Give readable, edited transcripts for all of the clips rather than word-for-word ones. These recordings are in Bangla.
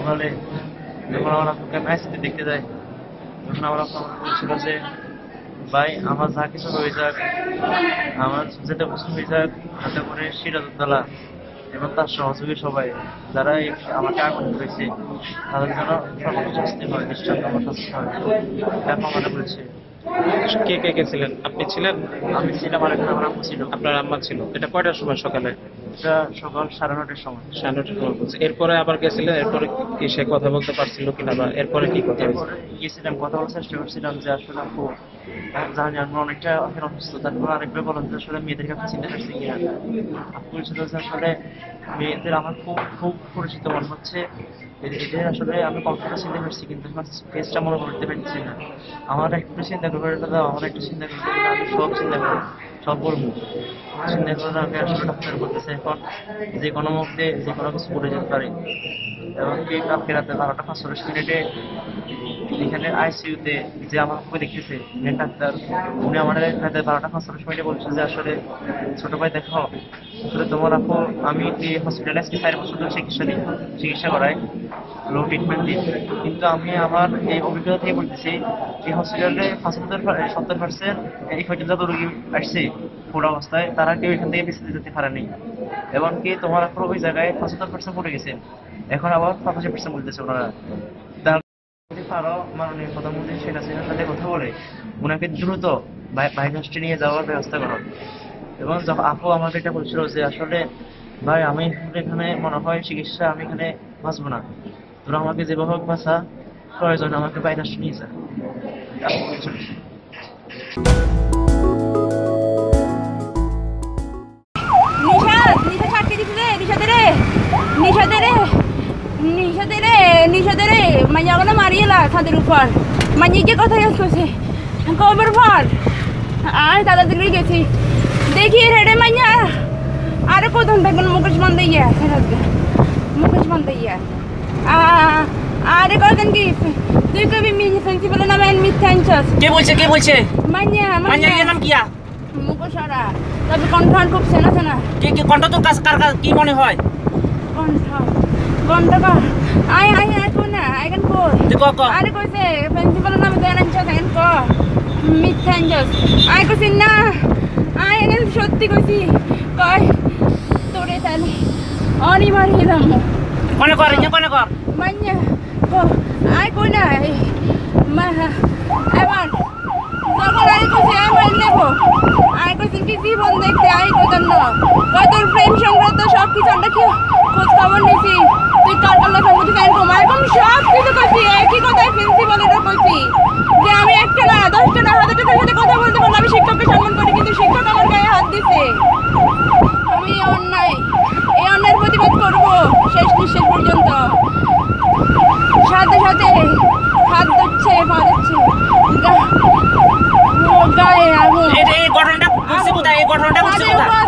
সকালে যখন আমার আপুকে আমি আইসিতে দেখতে যাই, তখন আমার আপু আমাকে বলছিল যে ভাই আমার যা কিছু হয়ে যাক, আমার যেটা পছন্দ হয়ে যাক, যাতে করে সিরাজউদ্দৌলা এবং তার সহযোগী সবাই যারা আমাকে আগুন করেছে তাদের জন্য সর্বোচ্চ শাস্তি হয়, দৃষ্টান্তমূলক শাস্তি হয়, এটা মনে করেছে। কে কে গেছিলেন? আপনি ছিলেন? আমি ছিলাম আর একটা আমার আম্মু ছিল। আপনার আম্মা ছিল? এটা কয়টার সময় সকালে? এটা সকাল 9:30টার সময়। 9:30টার সময় বলছে। এরপরে আবার গেছিলেন, এরপরে কি সে কথা বলতে পারছিল কিনা, বা এরপরে কি কথা হয়েছে? এরপরে গিয়েছিলাম, কথা বলার চেষ্টা করছিলাম যে আসলে আপু জানি আমরা অনেকটা এখন অসুস্থ, তারপর আরেকবার বলেন যে আসলে মেয়েদেরকে আপনি চিন্তা করছি কিনা। আপু বলছিল যে আসলে মেয়েদের আমার খুব খুব পরিচিত মনে হচ্ছে, এদের আসলে আমি কতটা চিন্তা করছি কিন্তু আমার ফেসটা মনে করতে পারছি না। আমার একটু চিন্তা করবে দাও, আমার একটু চিন্তা করতে আমি সব চিন্তা করি, সব বলবো চিন্তা করে আমি আসলে ডাক্তার বলতেছে এখন যে কোনো মুহূর্তে যে কোনো কিছু করে যেতে পারে। এবং কি কালকে রাতে 12:45 এখানে আইসিইউতে যে আমার উপরে দেখতেছে মেন ডাক্তার, উনি আমার রাতে 12:45 বলছে যে আসলে ছোট ভাই দেখো, আসলে তোমার আপু আমি এই হসপিটালে আজকে 4 বছর ধরে চিকিৎসা করাই, লো ট্রিটমেন্ট দিই, কিন্তু আমি আমার এই অভিজ্ঞতা থেকে বলতেছি এই হসপিটালে 70% এই পর্যন্ত যত রোগী আসছে পুরো অবস্থায় তারা কেউ এখান থেকে বেঁচে যেতে পারেনি। এমনকি তোমার আপু ওই জায়গায় 75% পড়ে গেছে, এখন আবার 85% বলতেছে ওনারা। যদি পারো মাননীয় প্রধানমন্ত্রী শেখ হাসিনার সাথে কথা বলে ওনাকে দ্রুত বাইরে নিয়ে যাওয়ার ব্যবস্থা করো। এবং যখন আপু আমাকে এটা বলছিল যে আসলে ভাই আমি এখানে মনে হয় চিকিৎসা আমি এখানে বাঁচবো না, তোরা আমাকে যেভাবে হোক বাঁচা, প্রয়োজন আমাকে বাইরে নিয়ে যা। আপু বলছিল। ছাদের উপর মাইকে কথা করছে কবর পর আর দাদা দিকে গেছি দেখি রেডে মাইয়া আরে প্রথম বেগুন মুকেশ বন্ধ ইয়া মুকেশ বন্ধ ইয়া আরে কতদিন কি তুই কবি মিনি প্রিন্সিপাল নাম এন মিথ্যাঞ্চস কে বলছে মাইয়া এর নাম কিয়া? মুকেশরা তবে কণ্ঠন খুব সেনা কে কণ্ঠ তোর কাছে কার কি মনে হয়? কণ্ঠ আই কোন আই ক্যান কো আরে কইছে প্রিন্সিপাল নাম দেন আনছেন কো মিথ্যাঞ্জস আই কইছি না আই এনে সত্যি কইছি কয় তোরে তাহলে অনি মারিলাম কোনে কর মাইয়া কো আই কই না মা এবার তখন আই কইছি আমি নেবো আই কইছি কি জীবন দেখতে আই কইতাম না কয় তোর প্রেম সংক্রান্ত সব কিছু আমরা কি খোঁজ খবর নিছি তুই কার কার লেখা মুখে ফ্যান কম এরকম সব কিছু কইছি একই কথাই প্রিন্সিপালেরও কইছি যে আমি একটা না 10টা না 1000টার সাথে কথা বলতে পারলাম, আমি শিক্ষককে সম্মান করি কিন্তু শিক্ষক আমার গায়ে হাত দিছে। আমি এই অন্যায়ের প্রতিবাদ করব শেষ নিঃশ্বাস পর্যন্ত। সাথে হাত ধরছে পা ধরছে গায়ে আগুন। এই ঘটনাটা ঘটছে কোথায়?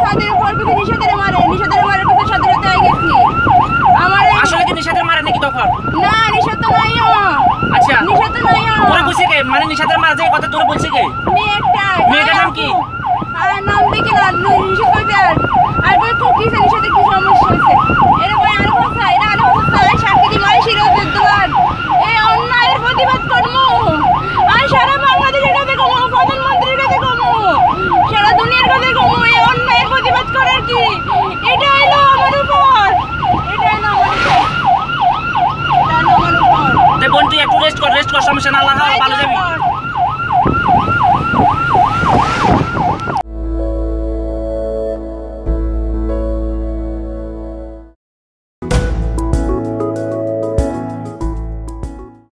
ছাদের উপর কিছু নিষেধের মারে কিছু সাথে হয়ে গেছি। আমার আসলে কি নিষেধের মারে নাকি তখন? না নিষেধ তো নাই। আচ্ছা নিষেধ তো নাই। তোরা কইছে কে মানে নিষেধের মারে যে কথা তোরা বলছে কে? মেয়েটার নাম কি? আর নাম দেখে না নিষেধ কইতে আর কই তো কি জানি সাথে কি সমস্যা হইছে এর কই আর কথা এটা আর কথা সাক্ষী দি মাই শিরোদের দোয়ার এই অন্যায়ের প্রতিবাদ করমু আর সারা বাংলাদেশের কাছে কমু, প্রধানমন্ত্রীর কাছে কমু, সারা দুনিয়ার কাছে কমু এই অন্যায়ের প্রতিবাদ করার কি এটা হলো আমার উপর, এটা হলো আমার উপর। বোন তুই একটু রেস্ট কর সমস্যা না, আল্লাহ ভালো যাবি।